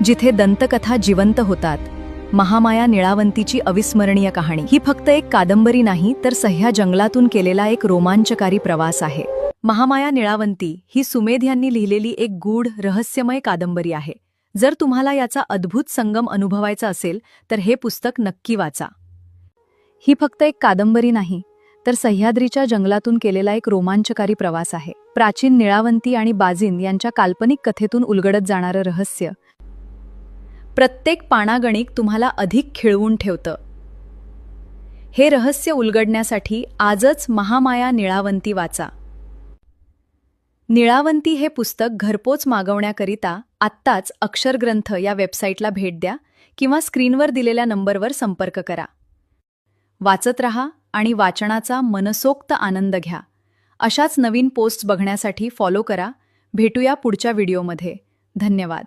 जिथे दंतकथा जिवंत होतात. महामाया निळावंतीची अविस्मरणीय कहाणी ही फक्त एक कादंबरी नाही, तर सह्या जंगलातून केलेला एक रोमांचकारी प्रवास आहे. महामाया निळावंती ही सुमेध यांनी लिहिलेली एक गूढ रहस्यमय कादंबरी आहे. जर तुम्हाला याचा अद्भुत संगम अनुभवायचा असेल तर हे पुस्तक नक्की वाचा. ही फक्त एक कादंबरी नाही, तर सह्याद्रीच्या जंगलातून केलेला एक रोमांचकारी प्रवास आहे. प्राचीन निळावंती आणि बाजिंद यांच्या काल्पनिक कथेतून उलगडत जाणारं रहस्य प्रत्येक पानागणिक तुम्हाला अधिक खिळवून ठेवतं. हे रहस्य उलगडण्यासाठी आजच महामाया निळावंती वाचा. निळावंती हे पुस्तक घरपोच मागवण्याकरिता आत्ताच अक्षरग्रंथ या वेबसाईटला भेट द्या किंवा स्क्रीनवर दिलेल्या नंबरवर संपर्क करा. वाचत रहा आणि वाचनाचा मनसोक्त आनंद घ्या. अशाच नवीन पोस्ट्स बघण्यासाठी फॉलो करा. भेटूया पुढच्या व्हिडिओमध्ये. धन्यवाद.